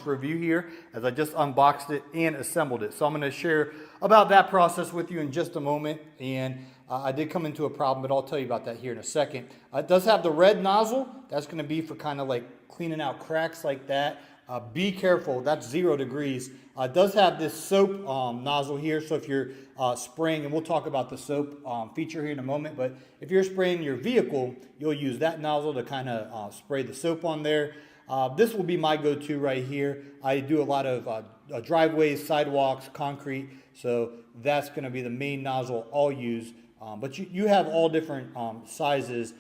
review here as I just unboxed it and assembled it. So I'm going to share about that process with you in just a moment. And I did come into a problem, but I'll tell you about that here in a second. It does have the red nozzle. That's going to be for kind of like cleaning out cracks like that. Be careful, that's 0 degrees. It does have this soap nozzle here, so if you're spraying, and we'll talk about the soap feature here in a moment, but if you're spraying your vehicle, you'll use that nozzle to kind of spray the soap on there. This will be my go-to right here. I do a lot of driveways, sidewalks, concrete, so that's going to be the main nozzle I'll use. But you have all different sizes.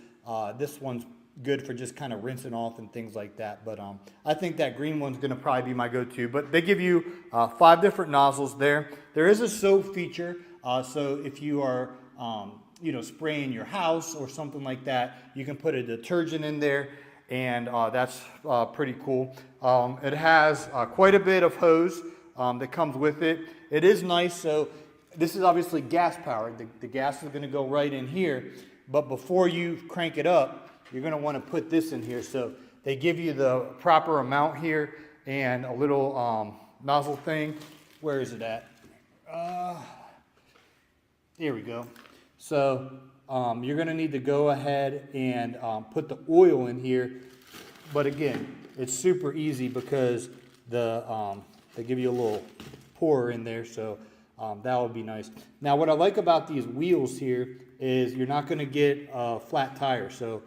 This one's good for just kind of rinsing off and things like that. But I think that green one's going to probably be my go-to. But they give you 5 different nozzles there. There is a soap feature. So if you are spraying your house or something like that, you can put a detergent in there. And that's pretty cool. It has quite a bit of hose that comes with it. It is nice. So this is obviously gas powered. The gas is going to go right in here. But before you crank it up, you're going to want to put this in here. So they give you the proper amount here and a little nozzle thing. Where is it at? Here we go. So you're going to need to go ahead and put the oil in here. But again, it's super easy because they give you a little pour in there. So that would be nice. Now, what I like about these wheels here is you're not going to get a flat tire. So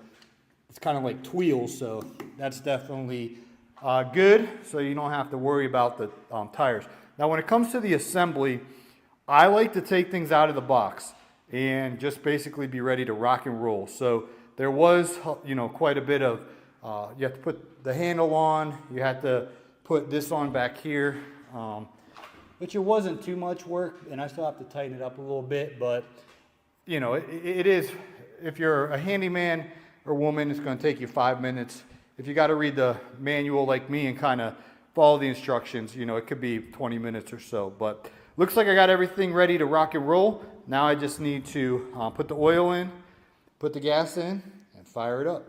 it's kind of like wheels, so that's definitely good, so you don't have to worry about the tires. Now, when it comes to the assembly, I like to take things out of the box and just basically be ready to rock and roll. So there was, quite a bit of, you have to put the handle on, you have to put this on back here, which it wasn't too much work, and I still have to tighten it up a little bit, but, it is, if you're a handyman or woman, it's going to take you 5 minutes. If you got to read the manual like me and kind of follow the instructions, it could be 20 minutes or so. But looks like I got everything ready to rock and roll. Now I just need to put the oil in, put the gas in, and fire it up.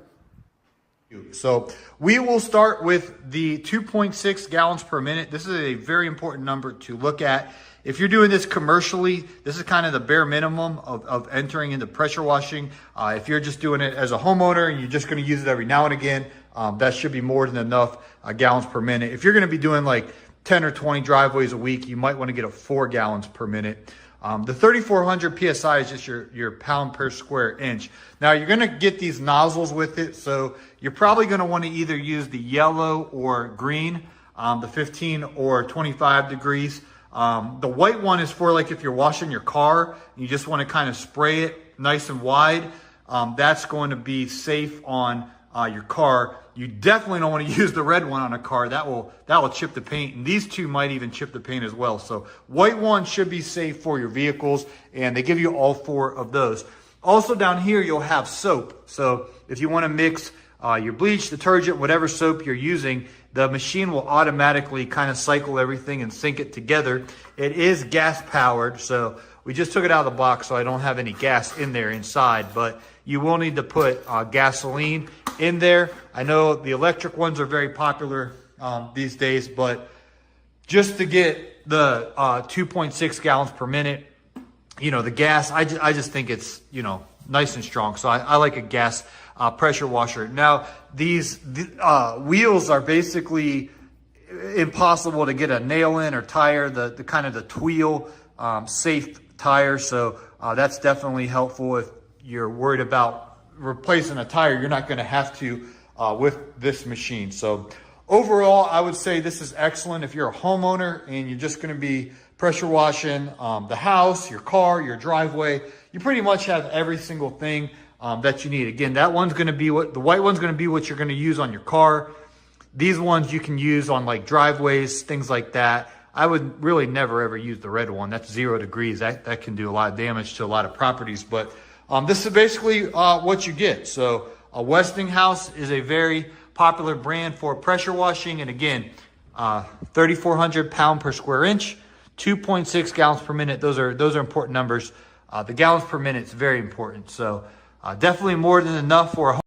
So we will start with the 2.6 gallons per minute. This is a very important number to look at. If you're doing this commercially, this is kind of the bare minimum of entering into pressure washing. If you're just doing it as a homeowner and you're just going to use it every now and again, that should be more than enough gallons per minute. If you're going to be doing like 10 or 20 driveways a week, you might want to get a 4 gallons per minute. The 3400 PSI is just your pound per square inch. Now you're going to get these nozzles with it, so you're probably going to want to either use the yellow or green, the 15 or 25 degrees. The white one is for like if you're washing your car, and you just want to kind of spray it nice and wide. That's going to be safe on your car. You definitely don't want to use the red one on a car. That will chip the paint, and these two might even chip the paint as well. So white one should be safe for your vehicles, and they give you all 4 of those. Also down here you'll have soap. So if you want to mix your bleach, detergent, whatever soap you're using, the machine will automatically kind of cycle everything and sync it together. It is gas powered, so we just took it out of the box, so I don't have any gas in there inside, but you will need to put gasoline in there. I know the electric ones are very popular these days, but just to get the 2.6 gallons per minute, the gas, I just think it's, nice and strong. So I like a gas pressure washer. Now, these wheels are basically impossible to get a nail in or tire, the kind of the Tweel safe tire. So that's definitely helpful if you're worried about replacing a tire. You're not going to have to with this machine. So overall, I would say this is excellent if you're a homeowner and you're just going to be pressure washing the house, your car, your driveway. You pretty much have every single thing that you need. Again, that one's going to be the white one's going to be what you're going to use on your car. These ones you can use on like driveways, things like that. I would really never ever use the red one. That's 0 degrees. That can do a lot of damage to a lot of properties. But this is basically what you get. So Westinghouse is a very popular brand for pressure washing. And again, 3,400 pound per square inch, 2.6 gallons per minute. Those are important numbers. The gallons per minute is very important. So definitely more than enough for a home.